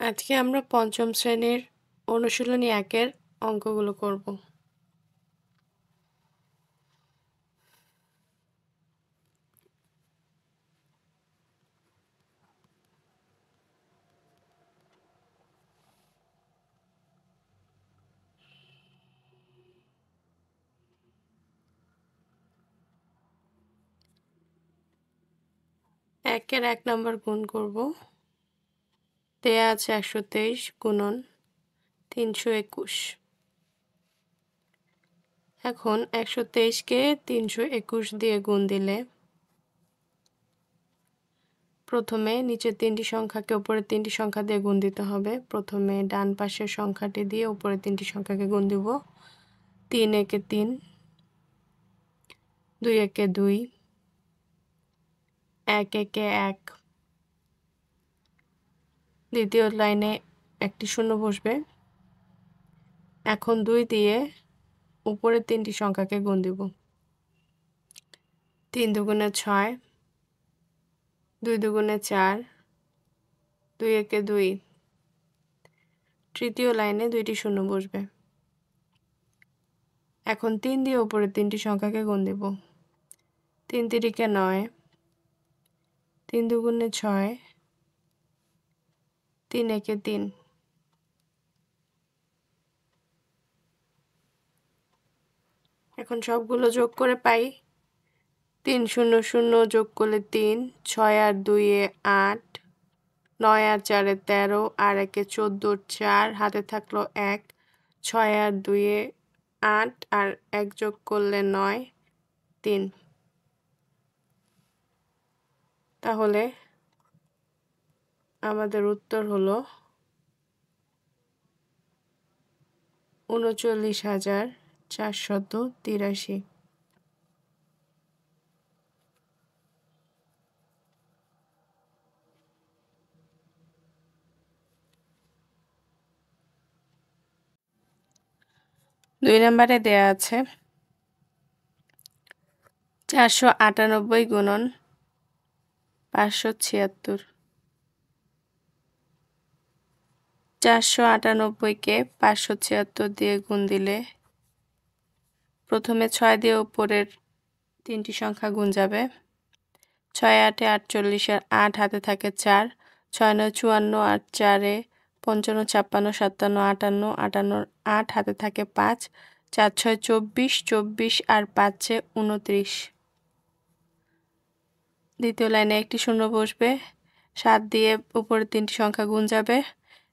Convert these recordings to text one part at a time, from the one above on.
আজকে আমরা পঞ্চম শ্রেণীর অনুশীলনী ১-এর অঙ্কগুলো করব। একের ১ নম্বর গুণ করব। দেয়া আছে ১২৩ গুণন ৩২১। এখন ১২৩কে ৩২১ দিয়ে গুণ দিলে প্রথমে নিচের ৩টি সংখ্যাকে উপরের ৩টি সংখ্যা দিয়ে গুণ দিতে হবে। প্রথমে ডান পাশের সংখ্যাটি দিয়ে উপরের ৩টি সংখ্যাকে গুণ দিব। ৩ একে ৩, ২ একে ২, ১ একে ১। দ্বিতীয় লাইনে একটি শূন্য বসবে। এখন ২ দিয়ে উপরের ৩টি সংখ্যাকে গুণ দিব। ৩ দুগুণে ৬, ২ দুগুণে ৪, ২ একে ২। তৃতীয় লাইনে ২টি শূন্য বসবে। এখন ৩ দিয়ে উপরের ৩টি সংখ্যাকে গুণ দিব। ৩ তিরিকে ৯, ৩ দুগুণে ৬, ৩ একে ৩। এখন সবগুলো যোগ করে পাই ৩ শূন্য শূন্য যোগ করলে ৩, ৬ আর ২ এ ৮, ৯ আর ৪ এ ১৩, আর ১ এ ১৪, ৪ হাতে থাকলো ১, ৬ আর ২ এ ৮ আর ১ যোগ করলে ৯, ৩। তাহলে আমাদের উত্তর হলো ৩৯,৪৮৩। দুই নম্বরে দেয়া আছে ৪৯৮ গুণন ৫৭৬। ৪৯৮কে ৫৭৬ দিয়ে গুণ দিলে প্রথমে ৬ দিয়ে উপরের ৩টি সংখ্যা গুণ যাবে। ৬ ৮ এ ৪৮ আর ৮ হাতে থাকে ৪, ৬ ৯ ৫৪ আর ৪ এ ৫৫ ৫৬ ৫৭ ৫৮ ৫৮ ৮ হাতে থাকে ৫, ৪ ৬ ২৪, ২৪ আর ৫ এ ২৯। দ্বিতীয় লাইনে একটি শূন্য বসবে। ৭ দিয়ে উপরের ৩টি সংখ্যা গুণ যাবে।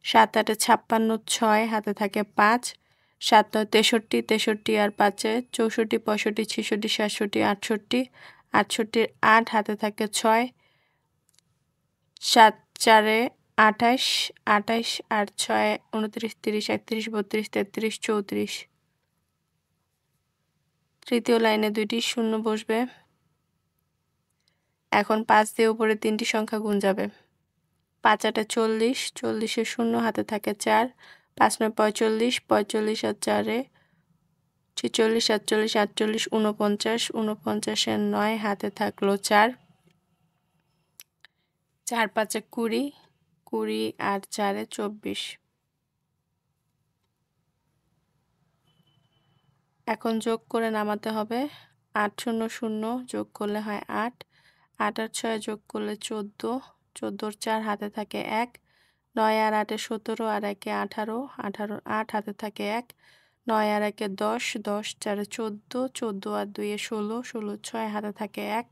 ৭ ৮ এ ৫৬, ৬ হাতে থাকে ৫, ৭ ৯ ৬৩, ৬৩ আর ৫ এ ৬৪ ৬৫ ৬৬ ৬৭ ৬৮, ৬৮ ৮ হাতে থাকে ৬, ৭ ৪ এ ২৮, ২৮ আর ৬ ২৯ ৩০ ৩১ ৩২ ৩৩ ৩৪। তৃতীয় লাইনে ২টি শূন্য বসবে। এখন ৫ দিয়ে উপরে ৩টি সংখ্যা গুণ যাবে। ৫ ৮ এ ৪০, ৪০ এ ০ হাতে থাকে ৪, ৫ ৯ ৪৫, ৪৫ আর ৪ এ ৪৬ ৪৭ ৪৮ ৪৯, ৪৯ এর ৯ হাতে থাকলো ৪, ৪ ৫ এ ২০, ২০ আর ৪ এ ২৪। এখন যোগ করে নামাতে হবে। ৮ ০ ০ যোগ করলে হয় ৮, ৮ আর ৬ যোগ করলে ১৪, ১৪ আর ৪ হাতে থাকে ১, ৯ আর ৮ এ ১৭ আর ১ এ ১৮, ১৮ ৮ হাতে থাকে ১, ৯ আর ১ এ ১০, ১০ ৪ এ ১৪, ১৪ আর ২ এ ১৬, ১৬ ৬ হাতে থাকে ১,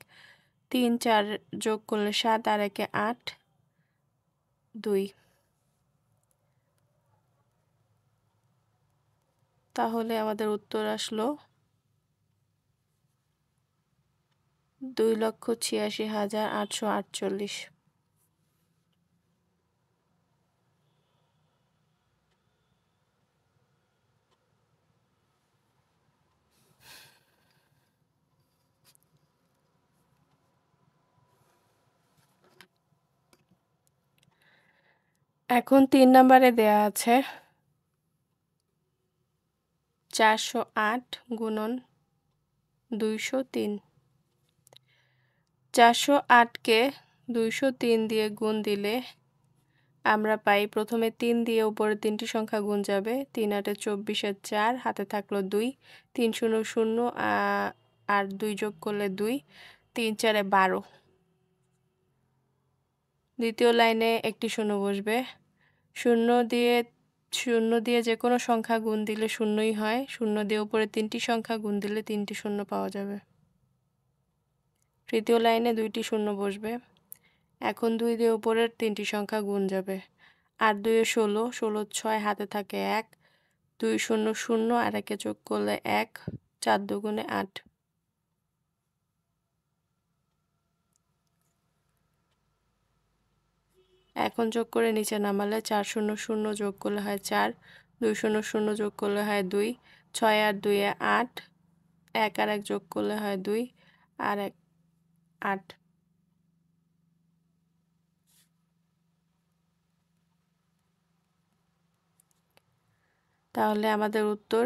৩ ৪ যোগ করলে ৭ আর ১ এ ৮, ২। তাহলে আমাদের উত্তর আসলো ২,৮৬,৮৪৮। এখন ৩ নম্বরে দেয়া আছে ৪০৮ গুণন ২০৩। ৪০৮কে ২০৩ দিয়ে গুণ দিলে আমরা পাই প্রথমে ৩ দিয়ে উপরে ৩টি সংখ্যা গুণ যাবে। ৩ ৮ ২৪ এর ৪ হাতে থাকলো ২, ৩ ০ ০ আর ২ যোগ করলে ২, ৩ ৪ ১২। দ্বিতীয় লাইনে একটি শূন্য বসবে। শূন্য দিয়ে যে কোনো সংখ্যা গুণ দিলে শূন্যই হয়। শূন্য দিয়ে উপরে ৩টি সংখ্যা গুণ দিলে ৩টি শূন্য পাওয়া যাবে। তৃতীয় লাইনে ২টি শূন্য বসবে। এখন ২ দিয়ে উপরের ৩টি সংখ্যা গুণ যাবে। ৮ ২ এ ১৬, ১৬ ৬ হাতে থাকে ১, ২ ০ ০ আর ১ যোগ করলে ১, ৪ দুগুণে ৮। এখন যোগ করে নিচে নামালে ৪ ০ ০ যোগ করলে হয় ৪, ২ ০ ০ যোগ করলে হয় ২, ৬ আর ২ এ ৮, ১ আর ১ যোগ করলে হয় ২ আর ১ ৮। তাহলে আমাদের উত্তর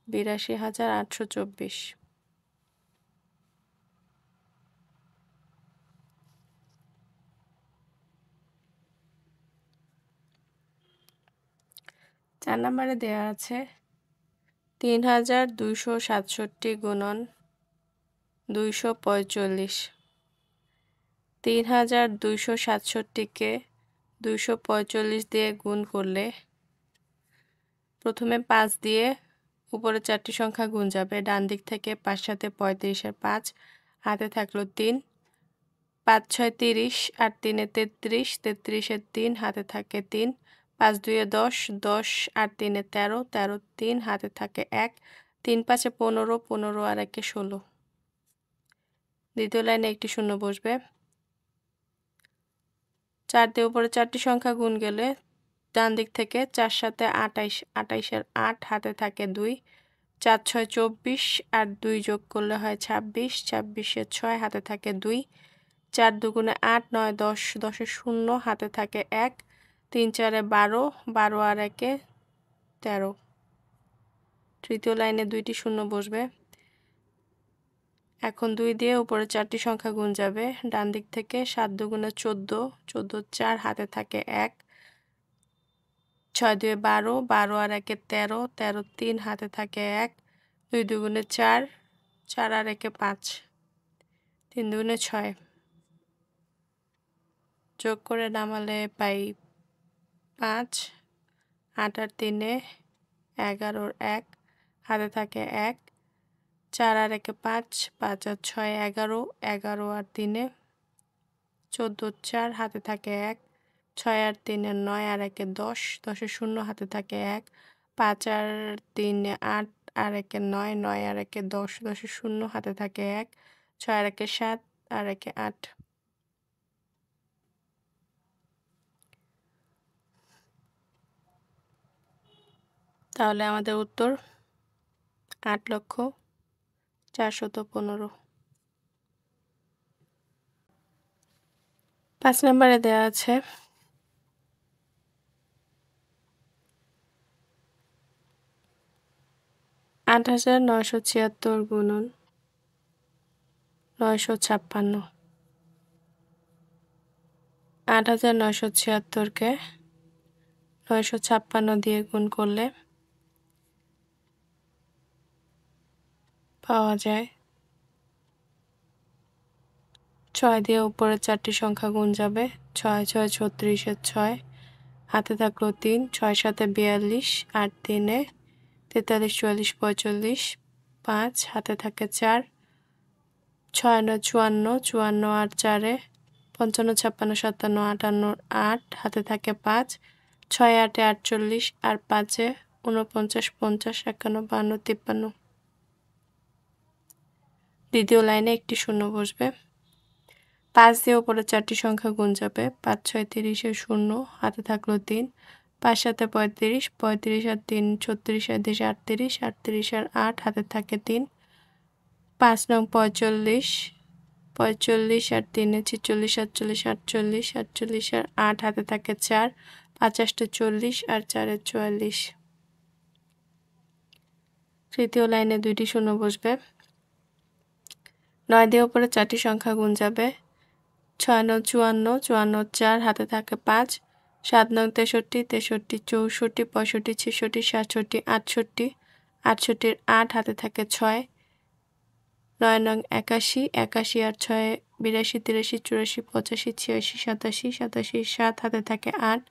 ৮২,৮২৪। ৪ নম্বরে দেয়া আছে ৩,২৬৭ গুণন ২৪৫। ৩,২৬৭কে ২৪৫ দিয়ে গুণ করলে প্রথমে ৫ দিয়ে উপরে ৪টি সংখ্যা গুণ যাবে। ডান দিক থেকে ৫ ৭ ৩৫ এর ৫ হাতে থাকলো ৩, ৫ ৬ ৩০ আর ৩ এ ৩৩, ৩৩ এর ৩ হাতে থাকে ৩, ৫ ২ এ ১০, ১০ আর ৩ এ ১৩, ১৩ ৩ হাতে থাকে ১, ৩ ৫ এ ১৫, ১৫ আর ১ এ ১৬। দ্বিতীয় লাইনে একটি শূন্য বসবে। ৪ দিয়ে উপরে ৪টি সংখ্যা গুণ গেলে ডান দিক থেকে ৪ ৭ ২৮, ২৮ এর ৮ হাতে থাকে ২, ৪ ৬ ২৪ আর ২ যোগ করলে হয় ২৬, ২৬ এর ৬ হাতে থাকে ২, ৪ দুগুণে ৮, ৯ ১০, ১০ এর ০ হাতে থাকে ১, ৩ ৪ এ ১২, ১২ আর ১ এ ১৩। তৃতীয় লাইনে ২টি শূন্য বসবে। এখন ২ দিয়ে উপরে ৪টি সংখ্যা গুণ যাবে। ডান দিক থেকে ৭ দুগুণে ১৪, ১৪ ৪ হাতে থাকে ১, ৬ ২ এ ১২, ১২ আর ১ এ ১৩, ১৩ ৩ হাতে থাকে ১, ২ দুগুণে ৪, ৪ আর ১ এ ৫, ৩ দুগুণে ৬। যোগ করে নামালে পাই ৫, ৮ আর ৩ এ ১১ আর ১ হাতে থাকে ১, ৪ আর ১ এ ৫, ৫ আর ৬ ১১, ১১ আর ৩ এ ১৪ ৪ হাতে থাকে ১, ৬ আর ৩ এ ৯ আর ১ এ ১০, ১০ এর ০ হাতে থাকে ১, ৫ আর ৩ এ ৮ আর ১ এ ৯, ৯ আর ১ এ ১০, ১০ এর ০ হাতে থাকে ১, ৬ আর ১ এ ৭ আর ১ এ ৮। তাহলে আমাদের উত্তর ৮,৪১৫,০০০। ৫ নম্বরে দেয়া আছে ৮,৯৭৬ গুণন ৯৫৬। ৮,৯৭৬কে ৯৫৬ দিয়ে গুণ করলে পাওয়া যায় ৬ দিয়ে উপরে ৪টি সংখ্যা গুণ যাবে। ৬ ৬ ৩৬ এর ৬ হাতে থাকলো ৩, ৬ ৭ ৪২ আর ৩ এ ৪৩ ৪৪ ৪৫, ৫ হাতে থাকে ৪, ৬ ৯ ৫৪, ৫৪ আর ৪ এ ৫৫ ৫৬ ৫৭ ৫৮ ৮ হাতে থাকে ৫, ৬ ৮ এ ৪৮ আর ৫ এ ৪৯ ৫০ ৫১ ৫২ ৫৩। দ্বিতীয় লাইনে একটি শূন্য বসবে। ৫ দিয়ে উপরে ৪টি সংখ্যা গুণ যাবে। ৫ ৬ ৩০ এর ০ হাতে থাকলো ৩, ৫ ৭ ৩৫, ৩৫ আর ৩ ৩৬ আর ৩ ৩৮ আর ৮ হাতে থাকে ৩, ৫ নং ৪৫, ৪৫ আর ৩ এ ৪৬ ৪৮ ৪৮ ৪৮ আর ৮ হাতে থাকে ৪, ৫ ৮ ৪০ আর ৪ এ ৪৪। তৃতীয় লাইনে ২টি শূন্য বসবে। ৯ দিয়ে উপরে ৪টি সংখ্যা গুণ যাবে। ৬ ৯ ৫৪, ৫৪ ৪ হাতে থাকে ৫, 7 নং 63, 63, 64, 65, 66, 67, 68, 68 8 হাতে থাকে 6, 9 নং 81, 81 আর 6 82, 83, 84, 85, 86, 87, 87 7 হাতে থাকে 8,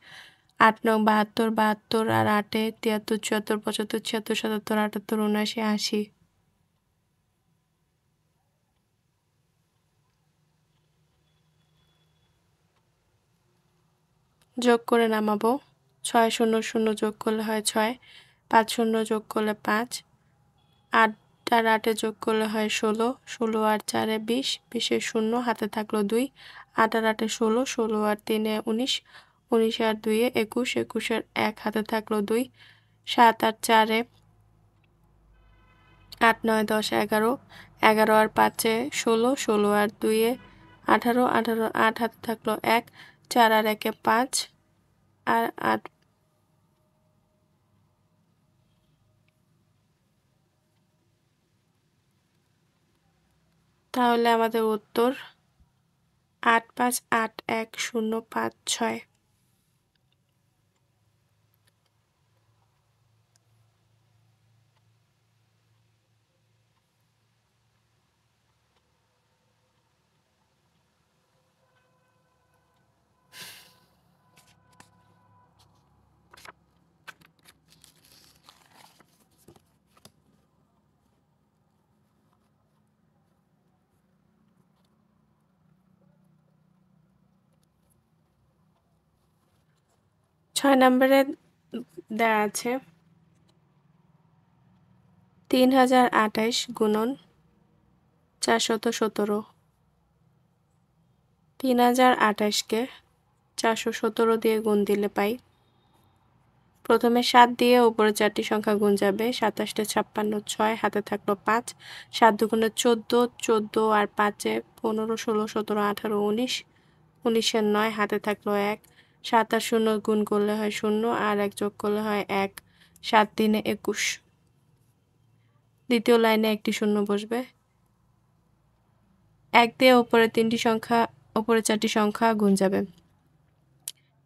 8 নং 72, 72 আর 8 73, 74, 75, 76, 77, 78, 79, 80 যোগ করে নামাবো। 6 0 0 যোগ করলে হয় 6, 5 0 যোগ করলে 5, 8 আর 8 যোগ করলে হয় 16, 16 আর 4 20, 20 0 হাতে থাকলো 2, 8 আর 8 16, 16 আর 3 19, 19 আর 2 21, 21 আর 1 হাতে থাকলো 2, 7 আর 4 8 9 10 11, 11 আর 5 16, 16 আর 2 18, 18 8 হাতে থাকলো 1, 4 আর 1 5 আর 8 তাহলে আমাদের উত্তর 8 5 8 1 0 5 6। 6 নম্বরে দেয়া আছে 3028 গুণন 417। 3028 কে 417 দিয়ে গুণ দিলে পাই। প্রথমে 7 দিয়ে উপরে 4টি সংখ্যা গুণ যাবে। 27 56 6 হাতে থাকলো 5, 7 দুগুণে 14, 14 আর 5 15 16 17 18 19, 19 এর 9 হাতে থাকলো 1, 7 আর 0 গুণ করলে হয় 0 আর 1 যোগ করলে হয় 1, 7 3 21। দ্বিতীয় লাইনে একটি শূন্য বসবে। 1 দিয়ে উপরে 3টি সংখ্যা উপরে 4টি সংখ্যা গুণ যাবে।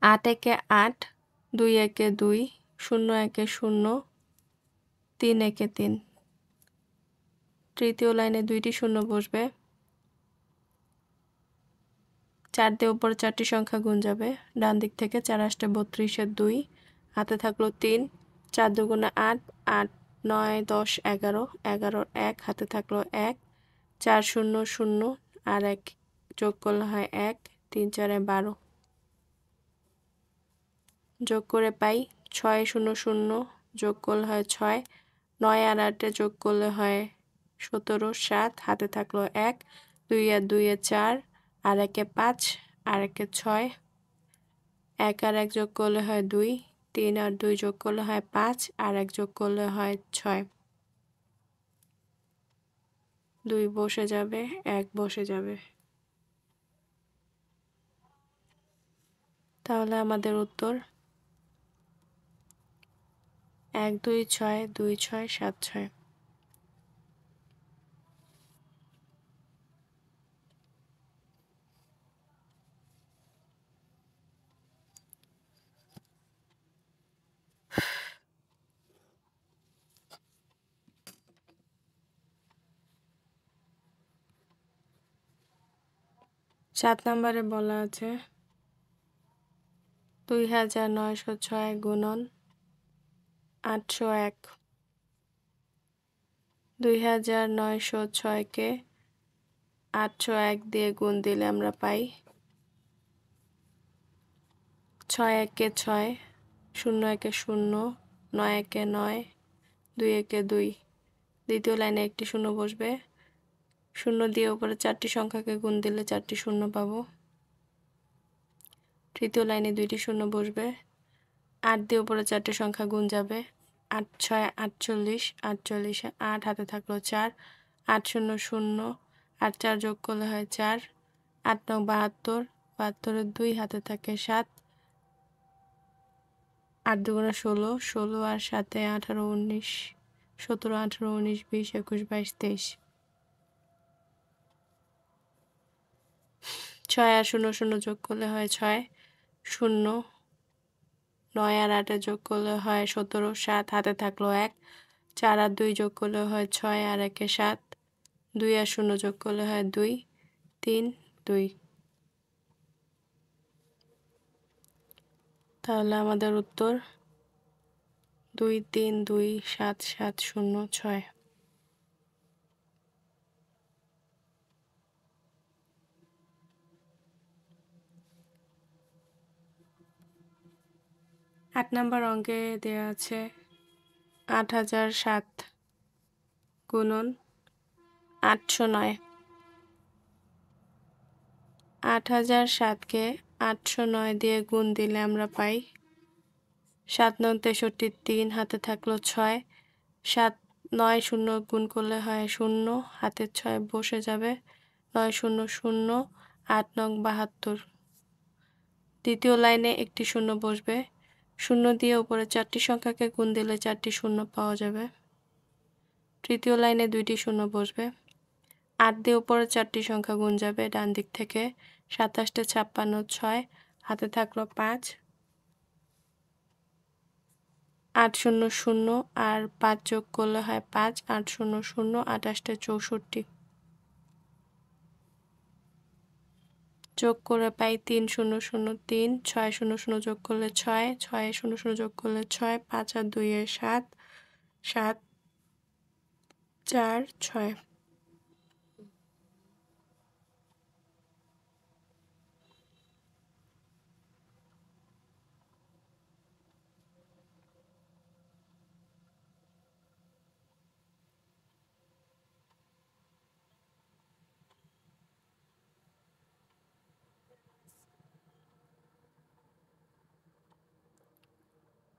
8 একে 8, 2 একে 2, 0 একে 0, 3 একে 3। তৃতীয় লাইনে 2টি শূন্য বসবে। 4 দিয়ে উপরে 4টি সংখ্যা গুণ যাবে। ডান দিক থেকে 4 8 32 এর 2 হাতে থাকলো 3, 4 দুগুণে 8, 8 9 10 11, 11 1 হাতে থাকলো 1, 4 0 0 আর 1 যোগ করলে হয় 1, 3 4 12। যোগ করে পাই 6 0 0 যোগ করলে হয় 6, 9 আর 8 যোগ করলে হয় 17, 7 হাতে থাকলো 1, 2 আর 2 4 আর 1 5 আর 1 6, 1 আর 1 যোগ করলে হয় 2, 3 আর 2 যোগ করলে হয় 5 আর 1 যোগ করলে হয় 6। 2 বসে যাবে, 1 বসে যাবে। তাহলে আমাদের উত্তর 1 2 6 2 6 7 6। 7 নম্বরে বলা আছে 2906 গুণন 801। 2906 কে 801 দিয়ে গুণ দিলে আমরা পাই 6 একে 6, 0 একে 0, 9 একে 9, 2 একে 2। দ্বিতীয় লাইনে একটি শূন্য বসবে। 0 দিয়ে উপরে 4টি সংখ্যাকে গুণ দিলে 4টি শূন্য পাবো। তৃতীয় লাইনে 2টি শূন্য বসবে। 8 দিয়ে উপরে 4টি সংখ্যা গুণ যাবে। 8 6 48, 48 8 হাতে থাকলো 4, 8 0 0 আর 4 যোগ করলে হয় 4, 8 9 72, 72 এর 2 হাতে থাকে 7, 8 দুগুণে 16, 16 আর 7 18 19, 17 18 19 20 21 22 23। 6 আর 0 0 যোগ করলে হয় 6, 0 9 আর 8 যোগ করলে হয় 17, 7 হাতে থাকলো 1, 4 আর 2 যোগ করলে হয় 6 আর 1 7, 2 আর 0 যোগ করলে হয় 2, 3, 2। তাহলে আমাদের উত্তর 2, 3, 2, 7, 7, 0, 6। 8 নম্বর অঙ্কে দেওয়া আছে 8007 গুণন 809। 8007কে 809 দিয়ে গুণ দিলে আমরা পাই 7 9 63, 3 হাতে থাকলো 6, 7 9 0 গুণ করলে হয় 0, হাতের 6 বসে যাবে, 9 0 0, 8 9 72। দ্বিতীয় লাইনে একটি শূন্য বসবে, শূন্য দিয়ে উপরে 4টি সংখ্যাকে গুণ দিলে 4টি শূন্য পাওয়া যাবে। তৃতীয় লাইনে 2টি শূন্য বসবে, 8 দিয়ে উপরে 4টি সংখ্যা গুণ যাবে ডান দিক থেকে, 27 56 6, হাতে থাকলো 5, 8 0 0 আর 5 যোগ করলে হয় 5, 8 0 0, 28 64। যোগ করে পাই 3 0 0 3, 6 0 0 যোগ করলে 6, 6 0 0 যোগ করলে 6, 5 আর 2 7, 7 4 6।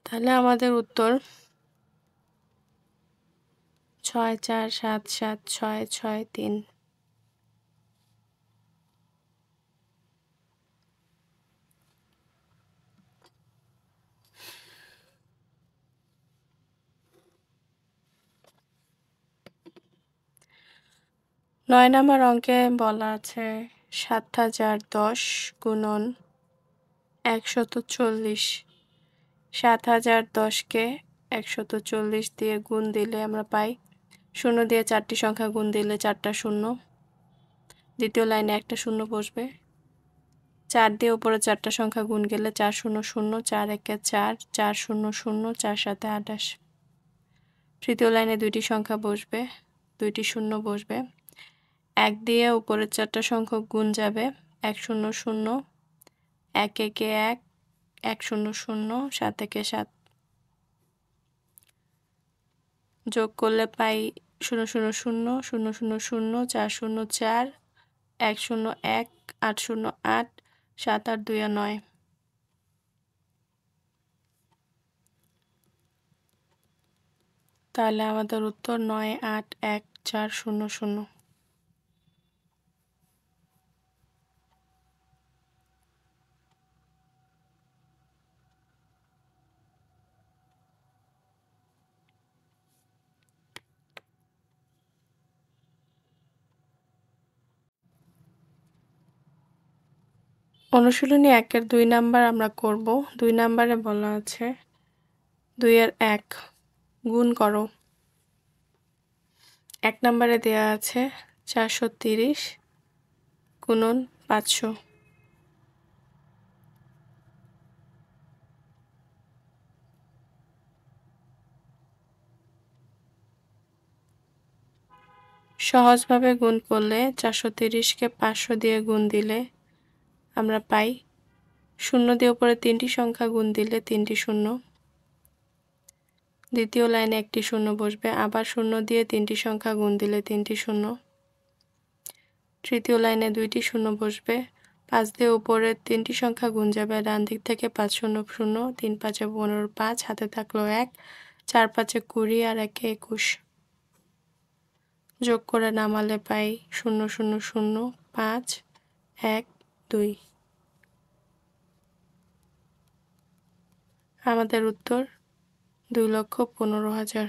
তাহলে আমাদের উত্তর 6 4 7 7 6 6 3। 9 নম্বর অঙ্কে বলা আছে 7010 গুণন 140। 7010কে 140 দিয়ে গুণ দিলে আমরা পাই 0 দিয়ে 4টি সংখ্যা গুণ দিলে 4টা শূন্য। দ্বিতীয় লাইনে একটা শূন্য বসবে, 4 দিয়ে উপরে 4টা সংখ্যা গুণ গেলে 4 0 0, 4 1 4, 4 0 0, 4 7 28। তৃতীয় লাইনে 2টি সংখ্যা বসবে, 2টি শূন্য বসবে, 1 দিয়ে উপরের 4টা সংখ্যক গুণ যাবে, 1 0 0, 1 1 1, 1 0 0, 7 1 7। যোগ করলে পাই 0 0 0, 0 0 0, 4 0 4, 1 0 1, 8 0 8, 7 8 2 9। তাহলে আমাদের উত্তর 9 8 1 4 0 0। অনুশীলনী 1-এর 2 নাম্বার আমরা করব। 2 নাম্বারে বলা আছে 2 এর 1 গুণ করো। 1 নাম্বারে দেয়া আছে 430 গুণন 500। সহজভাবে গুণ করলে 430কে 500 দিয়ে গুণ দিলে আমরা পাই 0 দিয়ে উপরে 3টি সংখ্যা গুণ দিলে 3টি শূন্য। দ্বিতীয় লাইনে একটি শূন্য বসবে, আবার 0 দিয়ে 3টি সংখ্যা গুণ দিলে 3টি শূন্য। তৃতীয় লাইনে 2টি শূন্য বসবে, 5 দিয়ে উপরে 3টি সংখ্যা গুণ যাবে ডান দিক থেকে, 5 0 0, 3 5 15, 5 হাতে থাকলো 1, 4 5 20 আর 1 21। যোগ করে নামালে পাই 0 0 0, 5 1 2। আমাদের উত্তর 2,15,000।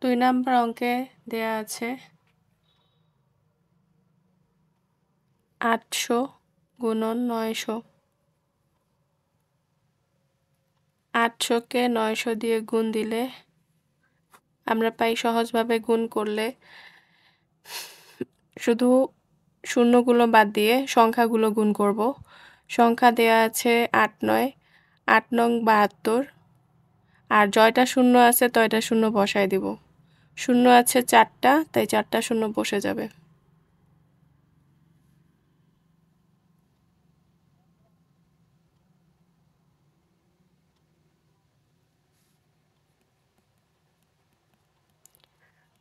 2 নাম্বার অঙ্কে দেয়া আছে 800 গুণন 900। 800 কে 900 দিয়ে গুণ দিলে আমরা পাই, সহজভাবে গুণ করলে শুধু শূন্যগুলো বাদ দিয়ে সংখ্যাগুলো গুণ করব। সংখ্যা দেয়া আছে 8 9, 8 নং 72, আর জয়টা শূন্য আছে তয়টা শূন্য বসায় দিব। শূন্য আছে 4টা, তাই 4টা শূন্য বসে যাবে।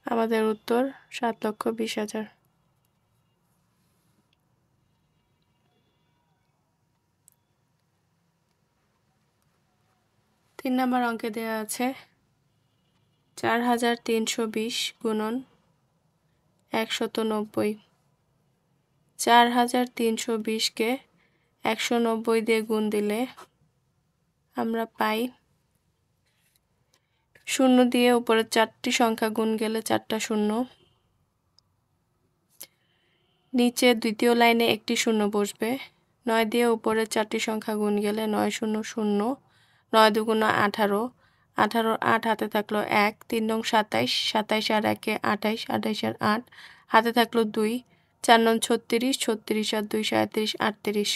আমাদের উত্তর 7,20,000। 3 নাম্বার অঙ্কে দেয়া আছে 4,320 গুণন 190। 4,320 কে 190 দিয়ে গুণ দিলে আমরা পাই, শূন্য দিয়ে উপরে 4টি সংখ্যা গুণ গেলে 4টা শূন্য। নিচে দ্বিতীয় লাইনে একটি শূন্য বসবে। 9 দিয়ে উপরে 4টি সংখ্যা গুণ গেলে 9 শূন্য শূন্য। 9 দুগুণ 18, 18 8 হাতে থাকলো 1, 3 নং 27, 27 আর 1 28, 28 আর 8 হাতে থাকলো 2, 4 নং 36, 36 আর 2 37, 38।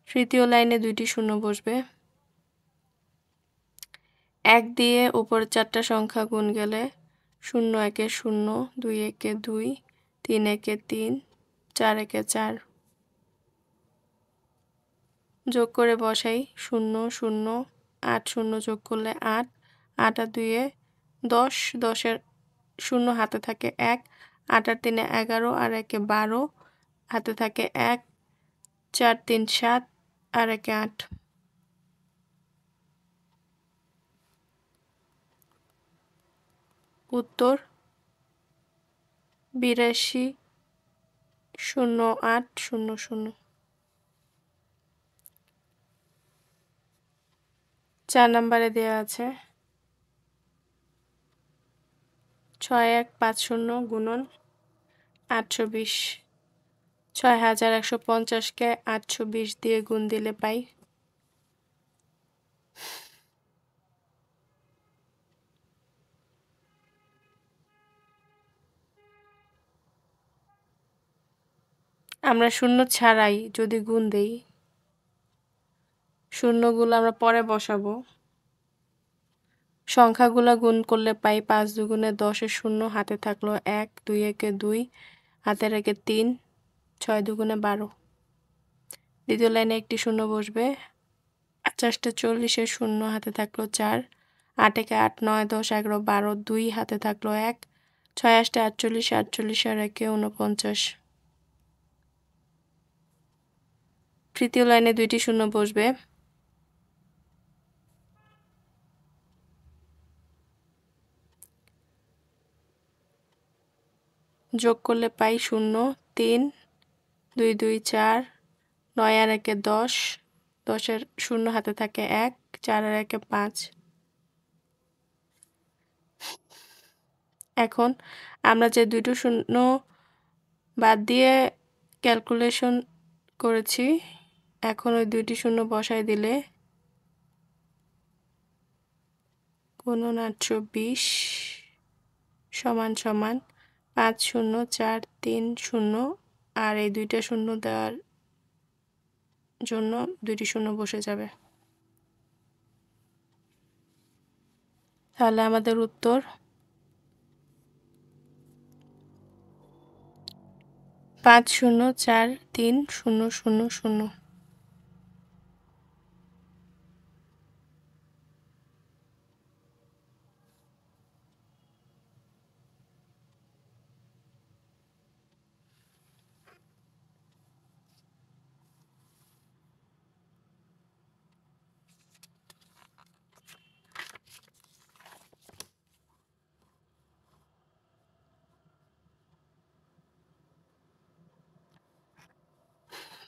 তৃতীয় লাইনে 2টি শূন্য বসবে। 1 দিয়ে উপরে 4টা সংখ্যা গুণ গেলে 0 1 0, 2 1 2, 3 1 3, 4 1 4। যোগ করে বসাই 0 0, 8 0 যোগ করলে 8, 8 আর 2 10, 10 এর 0 হাতে থাকে 1, 8 আর 3 11 আর 1 12 হাতে থাকে 1, 4 3 7 আর 1 8। উত্তর 82,08,00। 4 নম্বরে দেয়া আছে 6150 গুণন 820। 6150 কে 820 দিয়ে গুণ দিলে পাই, আমরা শূন্য ছাড়াই যদি গুণ দেই, শূন্যগুলো আমরা পরে বসাবো। সংখ্যাগুলো গুণ করলে পাই 5 দুগুণে 10 এর 0 হাতে থাকলো 1, 2 1 2 হাতে রেখে 3, 6 দুগুণে 12। দ্বিতীয় লাইনে একটি শূন্য বসবে। 50 40 এর 0 হাতে থাকলো 4, 8 1 8 9 10 11 12 2 হাতে থাকলো 1, 6 8 48 48 আর 1 49। তৃতীয় লাইনে 2টি শূন্য বসবে। যোগ করলে পাই 0 3 2 2 4, 9 আর 1 10, 10 এর 0 হাতে থাকে 1, 4 আর 1 5। এখন আমরা যে দুটো শূন্য বাদ দিয়ে ক্যালকুলেশন করেছি, এখন ওই 2টি শূন্য বসায় দিলে গুণন 820 সমান সমান 50,430 আর এই 2টা শূন্য দেওয়ার জন্য 2টি শূন্য বসে যাবে। তাহলে আমাদের উত্তর 50,430,000।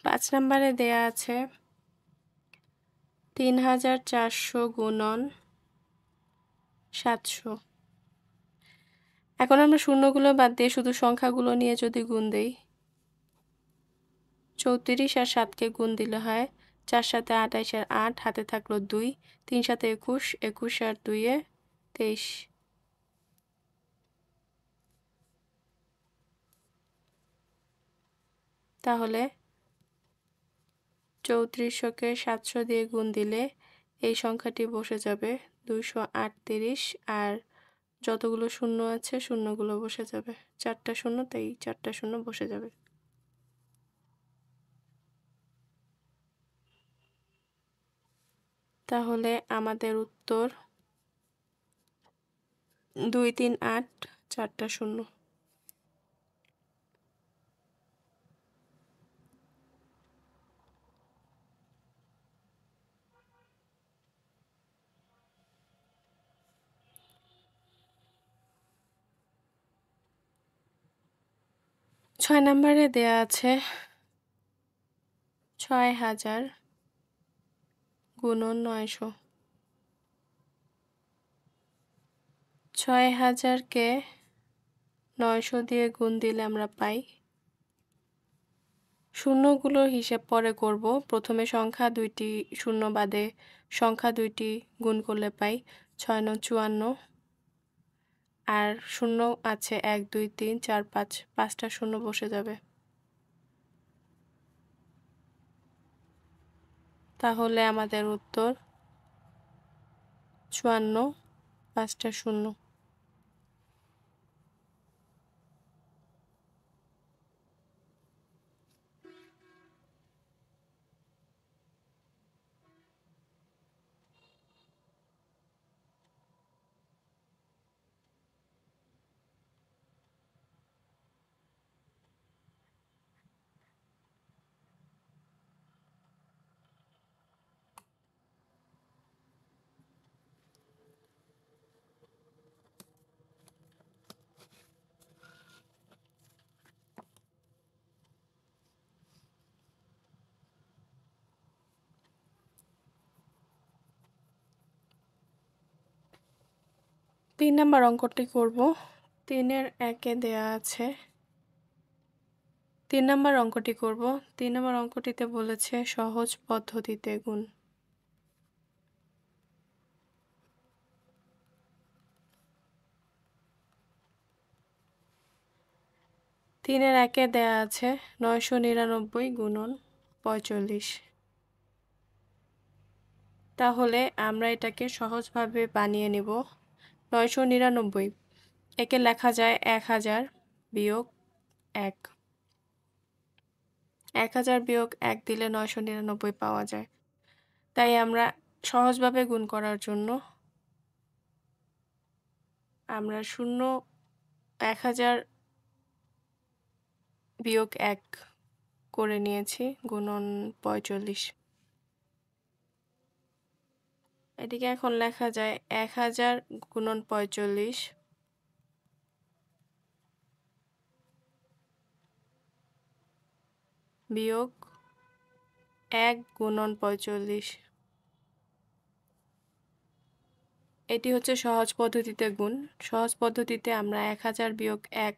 5 নম্বরে দেয়া আছে 3,400 গুণন 700। এখন আমরা শূন্যগুলো বাদ দিয়ে শুধু সংখ্যাগুলো নিয়ে যদি গুণ দেই, 34 আর 7কে গুণ দিলে হয় 4 7 28 আর 8, হাতে থাকলো 2, 3 7 21, 21 আর 2 23। তাহলে 3400কে 700 দিয়ে গুণ দিলে এই সংখ্যাটি বসে যাবে 238, আর যতগুলো শূন্য আছে শূন্যগুলো বসে যাবে, 4টা শূন্য, তাই 4টা শূন্য বসে যাবে। তাহলে আমাদের উত্তর 238, 4টা শূন্য। 6 নম্বরে দেয়া আছে 6000 গুণন 900। 6000কে 900 দিয়ে গুণ দিলে আমরা পাই, শূন্যগুলোর হিসেব পরে করব। প্রথমে সংখ্যা দুইটি শূন্য বাদে সংখ্যা দুইটি গুণ করলে পাই 6 9 54, আর শূন্য আছে 1 2 3 4 5, 5টা শূন্য বসে যাবে। তাহলে আমাদের উত্তর 54, 5টা শূন্য। তিন নম্বর অঙ্কটি করব। 3-এর 1-এ দেয়া আছে, 3 নম্বর অঙ্কটি করব। 3 নম্বর অঙ্কটিতে বলেছে সহজ পদ্ধতিতে গুণ। 3-এর 1-এ দেয়া আছে 999 গুণন 45। তাহলে আমরা এটাকে সহজভাবে বানিয়ে নিব। 999 একে লেখা যায় 1000 বিয়োগ 1। 1000 বিয়োগ 1 দিলে 999 পাওয়া যায়। তাই আমরা সহজভাবে গুণ করার জন্য আমরা 1000 বিয়োগ 1 করে নিয়েছি গুণন 45। এটিকে এখন লেখা যায় 1000 গুণন 45 বিয়োগ 1 গুণন 45। এটি হচ্ছে সহজ পদ্ধতিতে গুণ। সহজ পদ্ধতিতে আমরা 1000 বিয়োগ 1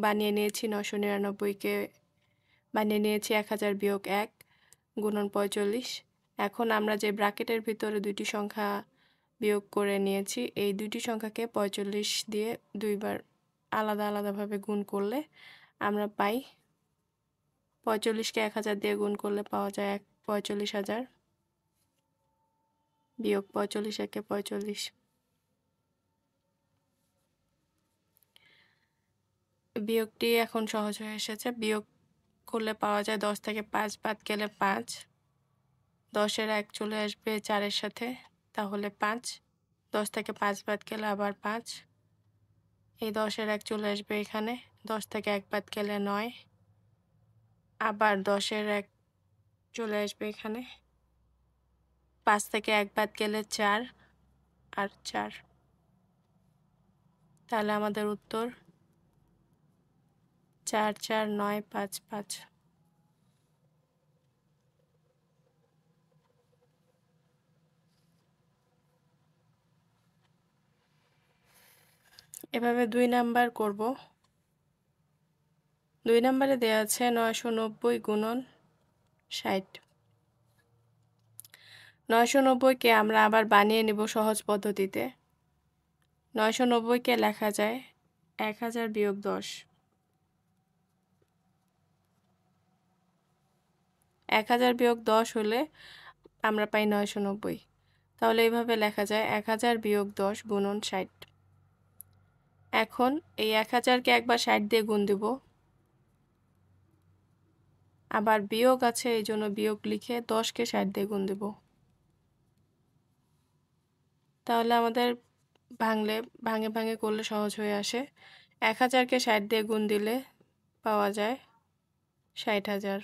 বানিয়ে নিয়েছি, 999কে বানিয়ে নিয়েছি 1000 বিয়োগ 1 গুণন 45। এখন আমরা যে ব্র্যাকেটের ভিতরে দুইটি সংখ্যা বিয়োগ করে নিয়েছি, এই দুইটি সংখ্যাকে 45 দিয়ে দুইবার আলাদা আলাদাভাবে গুণ করলে আমরা পাই 45কে 1000 দিয়ে গুণ করলে পাওয়া যায় 45,000 বিয়োগ 45 একে 45। বিয়োগটি এখন সহজ হয়ে এসেছে। বিয়োগ করলে পাওয়া যায় 10 থেকে 5 বাদ গেলে 5, 10-এর 1 চলে আসবে 4-এর সাথে, তাহলে 5, 10 থেকে 5 বাদ গেলে আবার 5, এই 10-এর 1 চলে আসবে এখানে, 10 থেকে 1 বাদ গেলে 9, আবার 10-এর 1 চলে আসবে এখানে, 5 থেকে 1 বাদ গেলে 4 আর 4। তাহলে আমাদের উত্তর 4 4 9 5 5। এভাবে 2 নাম্বার করব। 2 নাম্বারে দেয়া আছে 990 গুণন 60। 990 কে আমরা আবার বানিয়ে নেব সহজ পদ্ধতিতে। 990 কে লেখা যায় 1000 বিয়োগ 10। 1000 বিয়োগ 10 হলে আমরা পাই 990। তাহলে এইভাবে লেখা যায় 1000 বিয়োগ 10 গুণন 60। এখন এই 1000 কে একবার 60 দিয়ে গুণ দিব। আবার বিয়োগ আছে এইজন্য বিয়োগ লিখে 10 কে 60 দিয়ে গুণ দিব। তাহলে আমাদের ভাঙে ভাঙে করলে সহজ হয়ে আসে। 1000 কে 60 দিয়ে গুণ দিলে পাওয়া যায় 60000।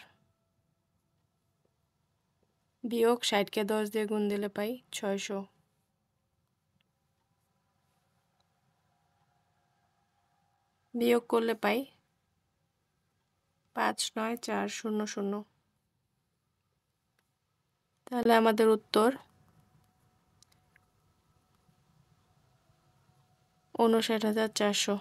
বিয়োগ 60 কে 10 দিয়ে গুণ দিলে পাই 600। বিয়োগ করলে পাই 59400। তাহলে আমাদের উত্তর 59400।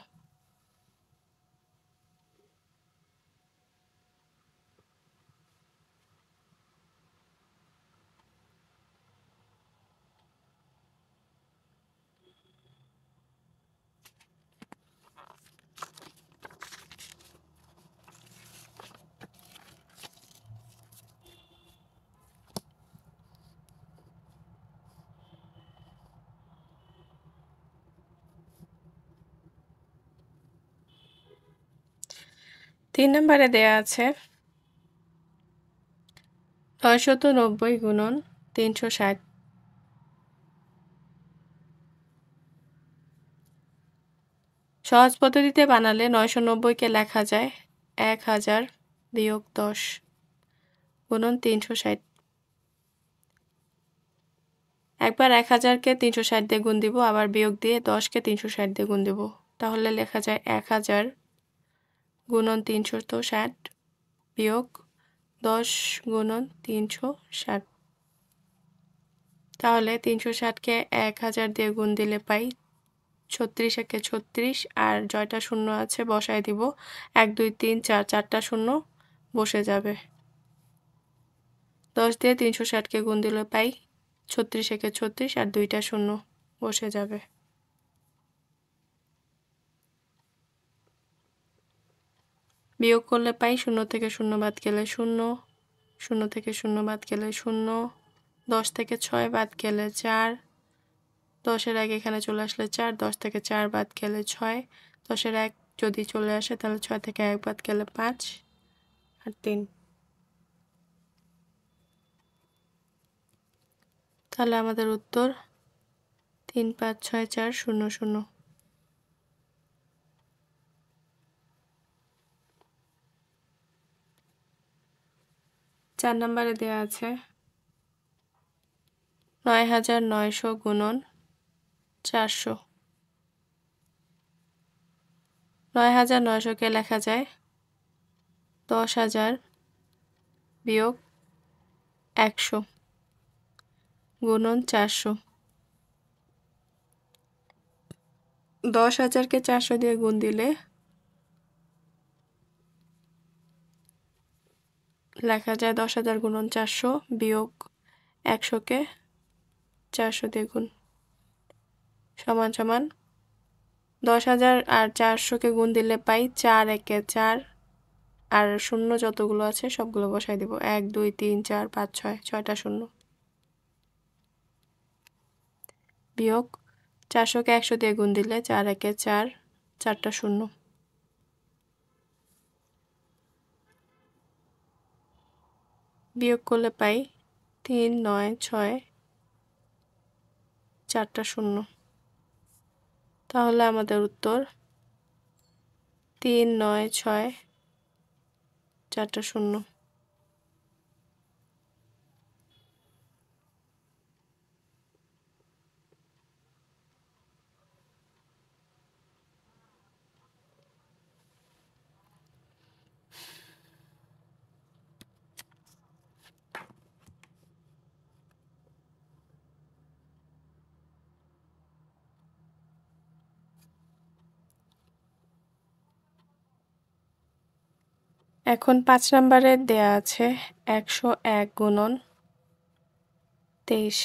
3 নম্বরে দেয়া আছে 990 গুণন 360। সহজ পদ্ধতিতে বানালে 990 কে লেখা যায় 1000 বিয়োগ 10 গুণন 360। একবার 1000 কে 360 দিয়ে গুণ দিব, আবার বিয়োগ দিয়ে 10 কে 360 দিয়ে গুণ দিব। তাহলে লেখা যায় 1000 গুণন 360 বিয়োগ 10 গুণন 360। তাহলে 360 কে 1000 দিয়ে গুণ দিলে পাই 36 একে 36, আর জয়টা শূন্য আছে বসায় দিব। 1 2 3 4 চারটা শূন্য বসে যাবে। 10 দিয়ে 360 কে গুণ দিলে পাই 36 একে 36, আর দুইটা শূন্য বসে যাবে। বিয়োগ করলে পাই 0 থেকে 0 বাদ গেলে 0, 0 থেকে 0 বাদ গেলে 0, 10 থেকে 6 বাদ গেলে 4, 10 এর আগে এখানে চলে আসলে 4, 10 থেকে 4 বাদ গেলে 6, 10 এর 1 যদি চলে আসে তাহলে 6 থেকে 1 বাদ গেলে 5 আর 3। তাহলে আমাদের উত্তর 356400। 4 নম্বরে দেয়া আছে 9900 গুণন 400। 9900 কে লেখা যায় 10000 বিয়োগ 100 গুণন 400। 10000 কে 400 দিয়ে গুণ দিলে লেখা যায় 10000 গুণন 400 বিয়োগ 100 কে 400 দিয়ে গুণ সমান সমান 10000 আর 400 কে গুণ দিলে পাই 4 একে 4, আর শূন্য যতগুলো আছে সবগুলো বসাই দিব। 1 2 3 4 5 6, ছয়টা শূন্য বিয়োগ 400 কে 100 দিয়ে গুণ দিলে 4 একে 4, চারটা শূন্য বিয়োগ করলে পাই 3 9 6, চারটা শূন্য। তাহলে আমাদের উত্তর 3 9 6, চারটা শূন্য। এখন ৫ নম্বরে দেয়া আছে ১০১ গুণন ২৩।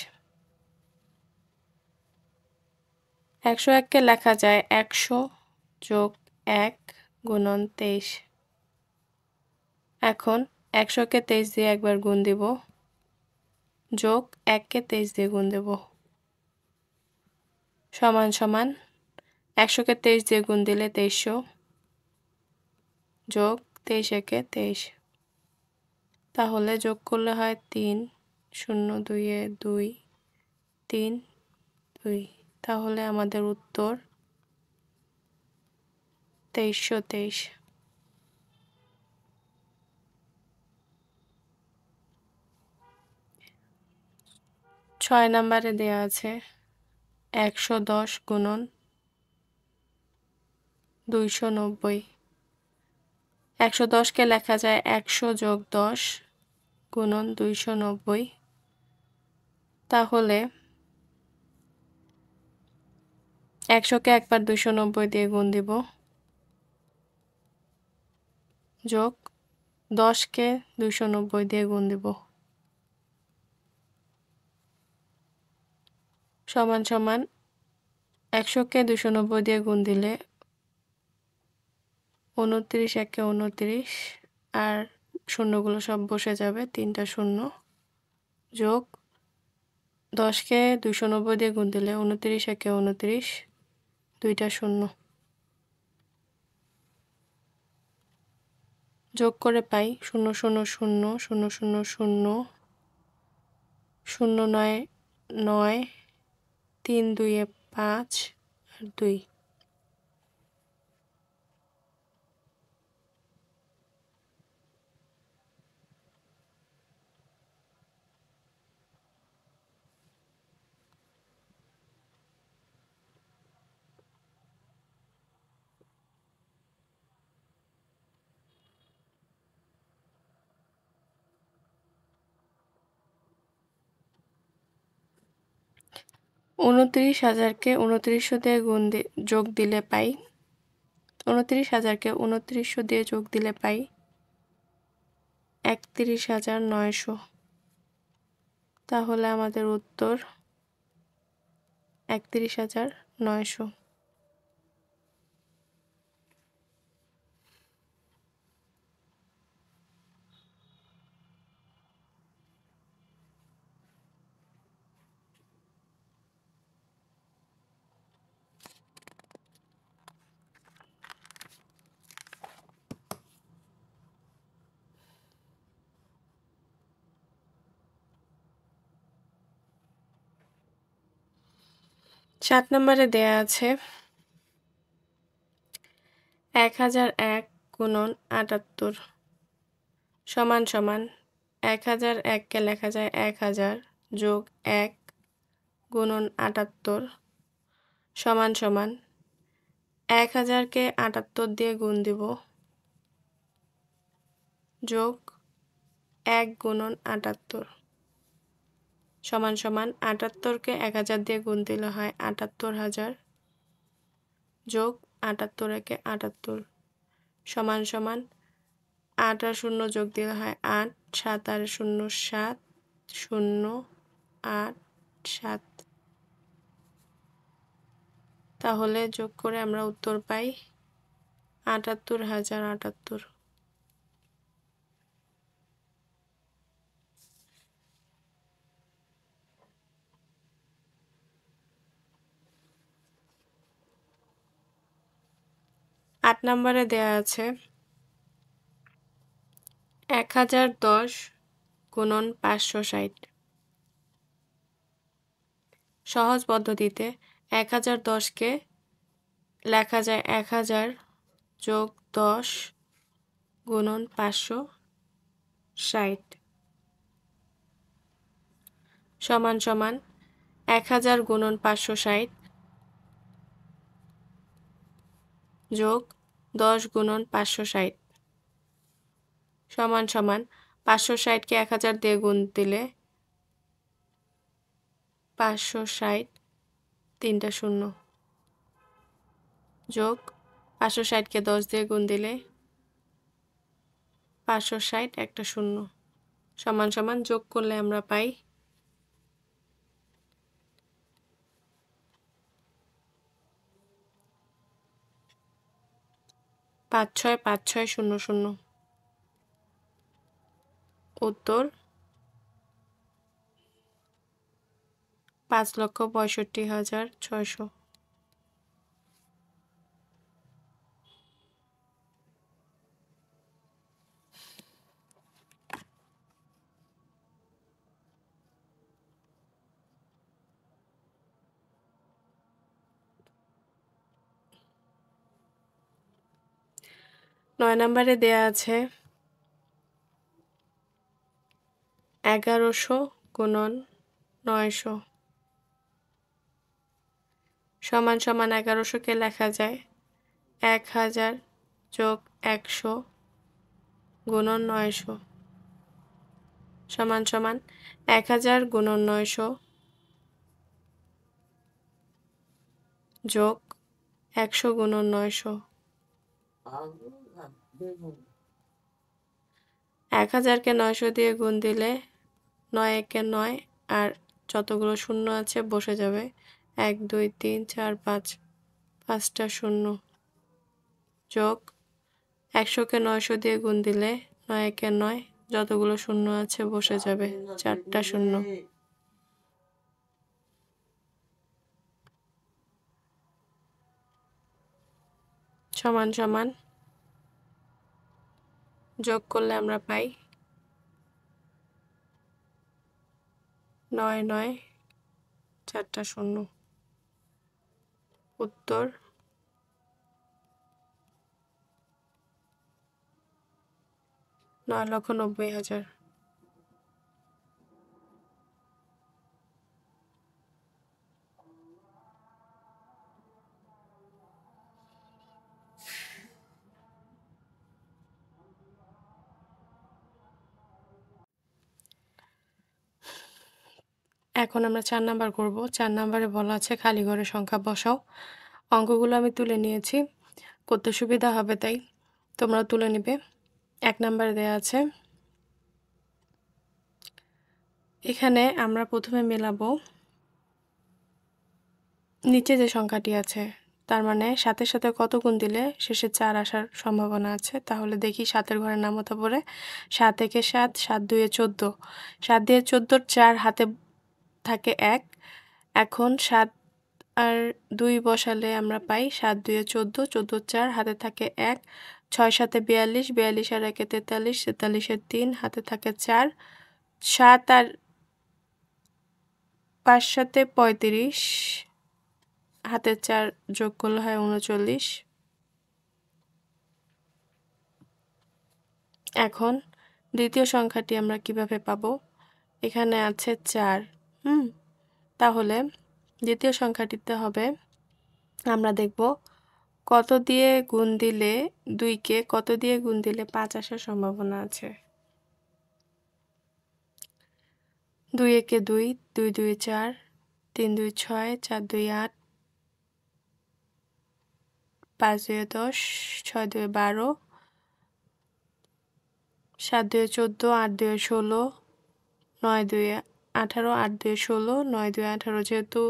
১০১ কে লেখা যায় ১০০ যোগ ১ গুণন ২৩। এখন ১০০ কে ২৩ দিয়ে একবার গুণ দিব, যোগ ১ কে ২৩ দিয়ে গুণ দেব, সমান সমান ১০০ কে ২৩ দিয়ে গুণ দিলে ২৩০০ যোগ ২৩ একে ২৩। তাহলে যোগ করলে হয় ৩, ০ ২ এ ২, ৩ ২। তাহলে আমাদের উত্তর ২৩২৩। ৬ নম্বরে দেয়া আছে ১১০ গুণন ২৯০। ১১০ কে লেখা যায় ১০০ যোগ ১০ গুণন ২৯০। তাহলে ১০০ কে একবার ২৯০ দিয়ে গুণ দিব, যোগ ১০ কে ২৯০ দিয়ে গুণ দিব, সমান সমান ১০০ কে ২৯০ দিয়ে গুণ দিলে ২৯ একে ২৯ আর শূন্যগুলো সব বসে যাবে, ৩টা শূন্য, যোগ ১০ কে ২৯০ দিয়ে গুণ দিলে ২৯ একে ২৯, ২টা শূন্য, যোগ করে পাই ০০০ ০০০ ০৯ ৯, ৩ ২ এ ৫ আর ২। ২৯,০০০কে ২৯০০ দিয়ে যোগ দিলে পাই ২৯,০০০কে ২৯০০ দিয়ে যোগ দিলে পাই ৩১,৯০০। তাহলে আমাদের উত্তর ৩১,৯০০। ৭ নম্বরে দেয়া আছে ১০০১ গুণন ৭৮ সমান সমান ১০০১ কে লেখা যায় ১০০০ যোগ ১ গুণন ৭৮ সমান সমান ১০০০ কে ৭৮ দিয়ে গুণ দিব, যোগ ১ গুণন ৭৮ সমান সমান ৭৮ কে ১০০০ দিয়ে গুণ দিলে হয় ৭৮,০০০ যোগ ৭৮ একে ৭৮ সমান সমান ৮ আর ০ যোগ দিলে হয় ৮, ৭ আর ০ ৭, ০ ৮ ৭। তাহলে যোগ করে আমরা উত্তর পাই ৭৮,০৭৮। ৮ নম্বরে দেয়া আছে ১০১০ গুণন ৫৬০। সহজ পদ্ধতিতে ১০১০কে লেখা যায় ১০০০ যোগ ১০ গুণন ৫৬০ সমান সমান ১০০০ গুণন ৫৬০ যোগ ১০ গুণন ৫৬০ সমান সমান ৫৬০কে ১০০০ দিয়ে গুণ দিলে ৫৬০ ৩টা শূন্য, যোগ ৫৬০কে ১০ দিয়ে গুণ দিলে 560 একটা শূন্য সমান সমান যোগ করলে আমরা পাই 565600 উত্তর 5,65,600 9 নম্বরে দেয়া আছে 1100 গুণন 900 সমান সমান 1100 কে লেখা যায় 1000 যোগ 100 গুণন 900 সমান সমান 1000 গুণন 900 যোগ 100 গুণন 900 1000কে 900 দিয়ে গুণ দিলে 9 একে 9 আর যতগুলো শূন্য আছে বসে যাবে 1 2 3 4 5 5টা শূন্য যোগ 100কে 900 দিয়ে গুণ দিলে 9 একে 9 যতগুলো শূন্য আছে বসে যাবে 4টা শূন্য সমান সমান যোগ করলে আমরা পাই 9 9 4টা শূন্য উত্তর 9,90,000 এখন আমরা 4 নাম্বার করব 4 নাম্বারে বলা আছে খালি ঘরের সংখ্যা বসাও অঙ্কগুলো আমি তুলে নিয়েছি করতে সুবিধা হবে তাই তোমরা তুলে নিবে 1 নাম্বারে দেয়া আছে এখানে আমরা প্রথমে মেলাবো নিচে যে সংখ্যাটি আছে তার মানে 7 এর সাথে কত গুণ দিলে শেষে 4 আসার সম্ভাবনা আছে তাহলে দেখি 7 এর ঘরের নামতা পড়ে 7 একে 7 7 2 এ 14 7 দিয়ে 14 4 হাতে থাকে 1 এখন 7 আর 2 বসালে আমরা পাই 7 2 এ 14 14 4 হাতে থাকে 1 6 7 এ 42 42 আর 1 এ 43 43 এর 3 হাতে থাকে 4 7 আর 5 সাথে 35 হাতে 4 যোগ করলে হয় 39 এখন দ্বিতীয় সংখ্যাটি আমরা কিভাবে পাবো এখানে আছে 4 তাহলে দ্বিতীয় সংখ্যাটিতে হবে আমরা দেখব কত দিয়ে গুণ দিলে 2 কে কত দিয়ে গুণ দিলে 5 আসার সম্ভাবনা আছে 2 একে 2 2 2 এ 4 3 2 6 4 2 8 5 2 10 6 2 12 7 2 14 8 2 16 9 2 18 8 2 16 9 2 18 যেহেতু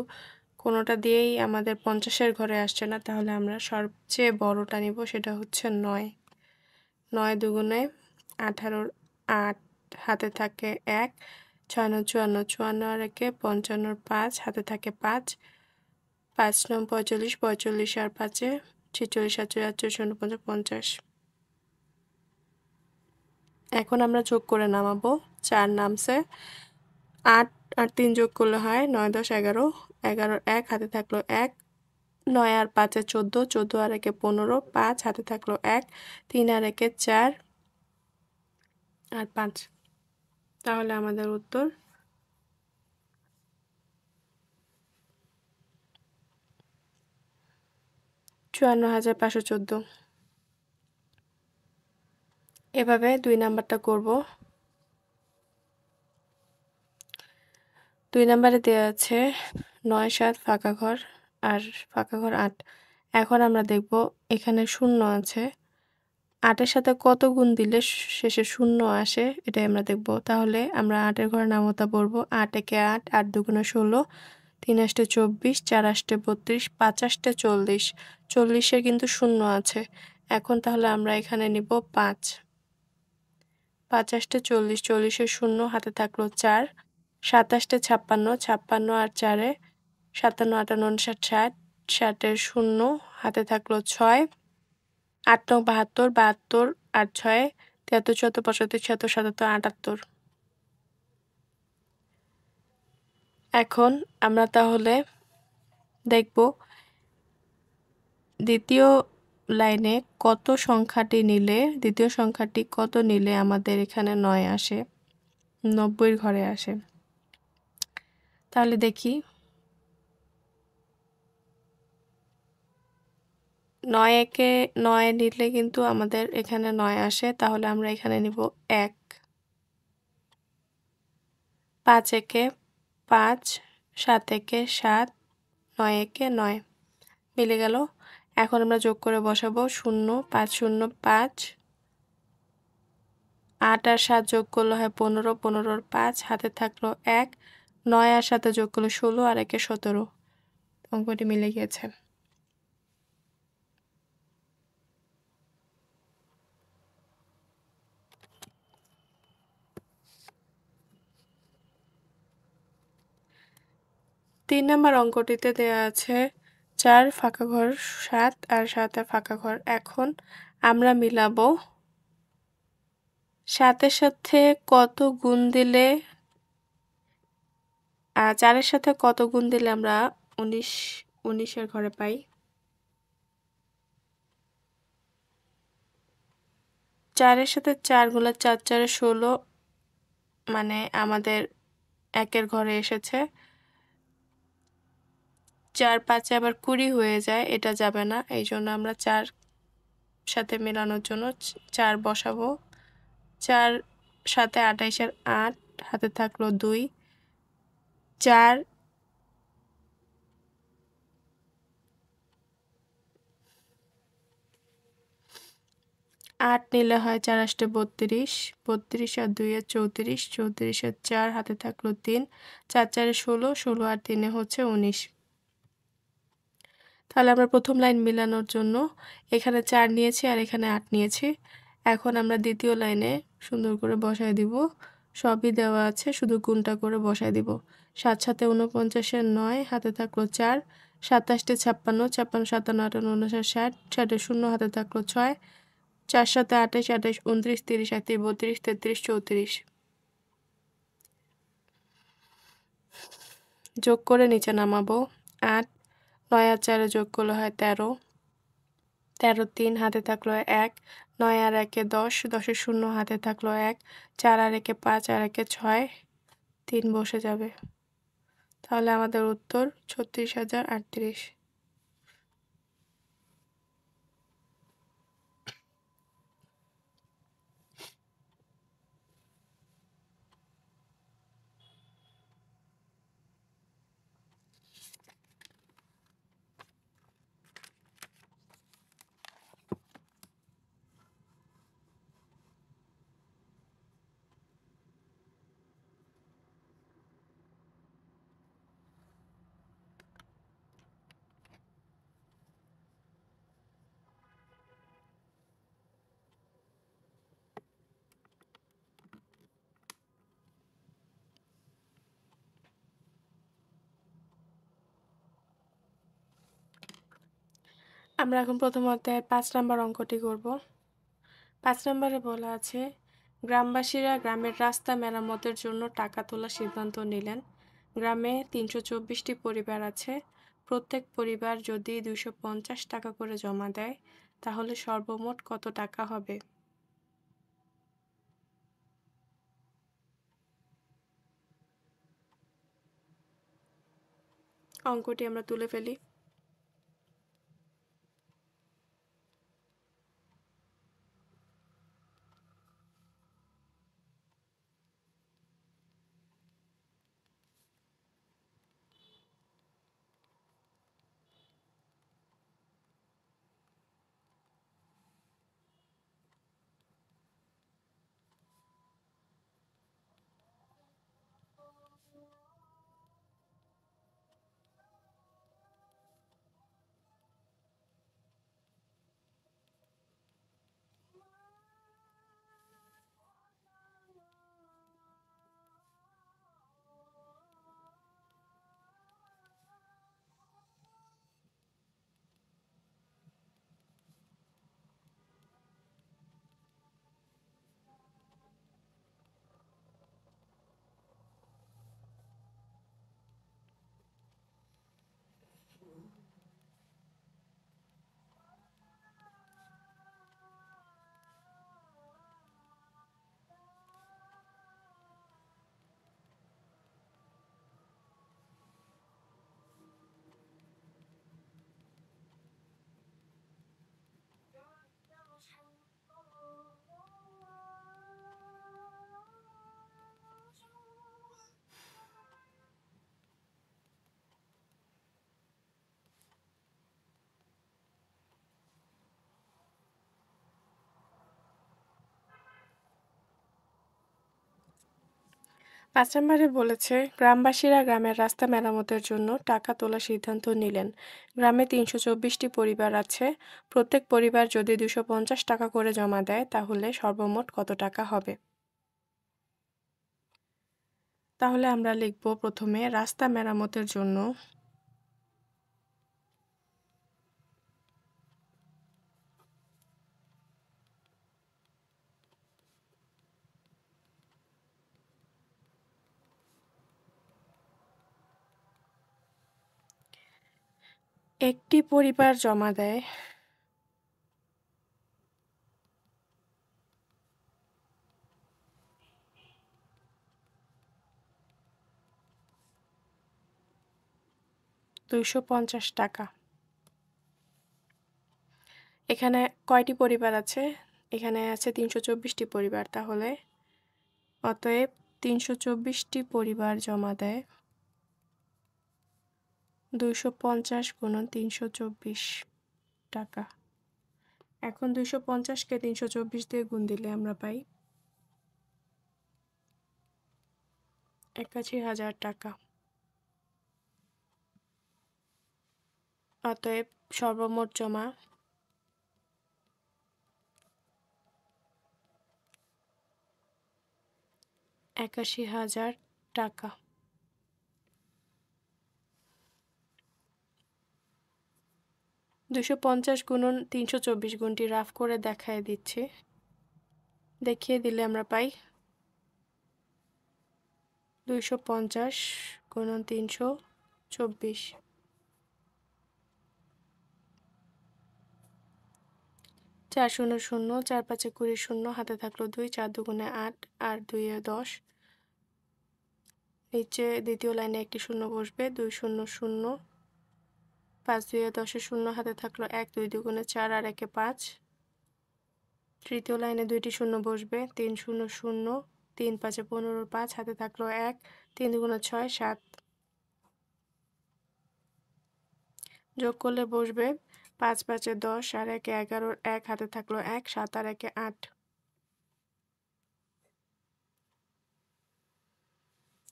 কোনোটা দিয়েই আমাদের 50-এর ঘরে আসছে না তাহলে আমরা সবচেয়ে বড়টা নিব সেটা হচ্ছে 9 9 দুগুণে 18 8 হাতে থাকে 1 6 9 54 54 আর 1 55 5 হাতে থাকে 5 5 9 45 45 আর 5 এ 46 47 48 49 এখন আমরা যোগ করে নামাবো 4 নামছে 8 আর 3 যোগ করলে হয় 9 10 11 11 1 হাতে থাকলো 1 9 আর 5 এ 14 14 আর 1 এ 15 5 হাতে থাকলো 1 3 আর 1 এ 4 আর 5 তাহলে আমাদের উত্তর 54,514 এভাবে 2 নাম্বারটা করব 2 নাম্বারে দেয়া আছে 9 7 ফাঁকা ঘর আর ফাঁকা ঘর 8 এখন আমরা দেখব এখানে শূন্য আছে 8 এর সাথে কত গুণ দিলে শেষে শূন্য আসে এটাই আমরা দেখব। তাহলে আমরা 8 এর ঘরে নামতা পড়ব। 8 একে 8, 8 দুগুণে 16, 3 আষ্টে 24, 4 আষ্টে 32, 5 আষ্টে 40। 40 এর কিন্তু শূন্য আছে। এখন তাহলে আমরা এখানে নিব 5। 5 আষ্টে 40, 40 এর শূন্য হাতে থাকলো 4, 7 আষ্টে 56, 56 আর 4 এ 57, 58, 59, 60, 60 এর শূন্য হাতে থাকলো 6, 8 নং 72, 72 আর 6 73, 74, 75, 76, 77, 78। এখন আমরা তাহলে দেখব দ্বিতীয় লাইনে দ্বিতীয় সংখ্যাটি কত নিলে আমাদের এখানে 9 আসে, 90 এর ঘরে আসে। তাহলে দেখি 9 একে 9 নিলে কিন্তু আমাদের এখানে 9 আসে, তাহলে আমরা এখানে নিব 1। 5 একে 5, 7 একে 7, 9 একে 9 মিলে গেল। এখন আমরা যোগ করে বসাবো 0, 5 0 5, 8 আর 7 যোগ করলে হয় 15, 15 আর 5 হাতে থাকলো 1, 9 আর 7 যোগ করলে 16 আর 1 এ 17। অঙ্কটি মিলে গিয়েছে। তিন নম্বর অঙ্কটিতে দেয়া আছে 4 ফাঁকা ঘর 7 আর 7 ফাঁকা ঘর। এখন আমরা মিলাবো 7 এর সাথে কত গুণ দিলে 4 এর সাথে কত গুণ দিলে আমরা 19 এর ঘরে পাই। 4 এর সাথে 4 গুণলে 4 4 এ 16 মানে আমাদের 1 এর ঘরে এসেছে। 4 5 এ আবার 20 হয়ে যায়, এটা যাবে না। এইজন্য আমরা 4 সাথে মেলানোর জন্য 4 বসাবো। 4 সাথে 28 এর 8 হাতে থাকলো 2, 4 8 নিলে হয় 4 আষ্টে 32, 32 আর 2 এ 34, 34 এর 4 হাতে থাকলো 3, 4 4 এ 16, 16 আর 3 এ হচ্ছে 19। তাহলে আমরা প্রথম লাইন মিলানোর জন্য এখানে 4 নিয়েছি আর এখানে 8 নিয়েছি। এখন আমরা দ্বিতীয় লাইনে সুন্দর করে বসায় দিব। সবই দেওয়া আছে, শুধু গুণটা করে বসায় দিব। 7 7 এ 49 এর 9 হাতে থাকলো 4, 7 8 এ 56, 56 57 58 59 60, 60 এর শূন্য হাতে থাকলো 6, 4 7 এ 28, 28 29 30 31 32 33 34 যোগ করে নিচে নামাবো। 8 9 আর 4 এ যোগ করলে হয় 13, 13 3 হাতে থাকলো 1, 9 আর 1 এ 10, 10 এর শূন্য হাতে থাকলো 1, 4 আর 1 এ 5 আর 1 এ 6, 3 বসে যাবে। তাহলে আমাদের উত্তর 36,038। আমরা এখন প্রথম অধ্যায়ের 5 নম্বর অঙ্কটি করব। 5 নম্বরে বলা আছে গ্রামবাসীরা গ্রামের রাস্তা মেরামতের জন্য টাকা তোলার সিদ্ধান্ত নিলেন। গ্রামে 324টি পরিবার আছে। প্রত্যেক পরিবার যদি 250 টাকা করে জমা দেয় তাহলে সর্বমোট কত টাকা হবে? অঙ্কটি আমরা তুলে ফেলি। 5 নম্বরে বলেছে, গ্রামবাসীরা গ্রামের রাস্তা মেরামতের জন্য টাকা তোলার সিদ্ধান্ত নিলেন। গ্রামে ৩২৪টি পরিবার আছে। প্রত্যেক পরিবার যদি ২৫০ টাকা করে জমা দেয় তাহলে সর্বমোট কত টাকা হবে? তাহলে আমরা লিখব প্রথমে রাস্তা মেরামতের জন্য একটি পরিবার জমা দেয় ২৫০ টাকা। এখানে কয়টি পরিবার আছে? এখানে আছে ৩২৪টি পরিবার। তাহলে অতএব ৩২৪টি পরিবার জমা দেয় ২৫০ গুণন ৩২৪ টাকা। এখন ২৫০কে ৩২৪ দিয়ে গুণ দিলে আমরা পাই ৮১,০০০ টাকা। অতএব সর্বমোট জমা ৮১,০০০ টাকা। ২৫০ গুণন ৩২৪ গুণটি রাফ করে দেখিয়ে দিচ্ছি। দেখিয়ে দিলে আমরা পাই ২৫০ গুণন ৩২৪। ৪ শূন্য শূন্য, ৪ ৫ ২০ শূন্য, হাতে থাকলো ২, ৪ দুগুণে ৮, আর ২ এ ১০। নিচে দ্বিতীয় লাইনে একটি শূন্য বসবে, ২ শূন্য শূন্য, ৫ ২ এ ১০ শূন্য, হাতে থাকলো ১, ২ দুগুণে ৪, আর ১ এ ৫। তৃতীয় লাইনে দুইটি শূন্য বসবে, ৩ শূন্য শূন্য, ৩ ৫ ১৫, ৫, হাতে থাকলো ১, ৩ দুগুণে ৬, ৭। যোগ করলে বসবে ৫ ৫ ১০, আর ১ এ ১১, ১, হাতে থাকলো ১, ৭ আর ১ এ ৮।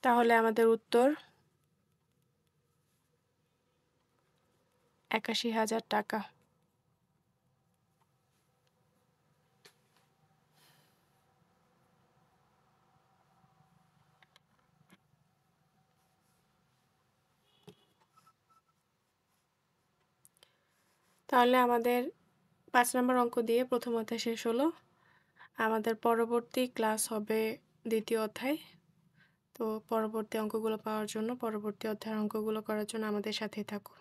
তাহলে আমাদের উত্তর ৮১,০০০ টাকা। তাহলে আমাদের ৫ নম্বর অঙ্ক দিয়ে প্রথম অধ্যায় শেষ হলো। আমাদের পরবর্তী ক্লাস হবে দ্বিতীয় অধ্যায়। তো পরবর্তী অঙ্কগুলো পাওয়ার জন্য, পরবর্তী অধ্যায়ের অঙ্কগুলো করার জন্য আমাদের সাথেই থাকুন।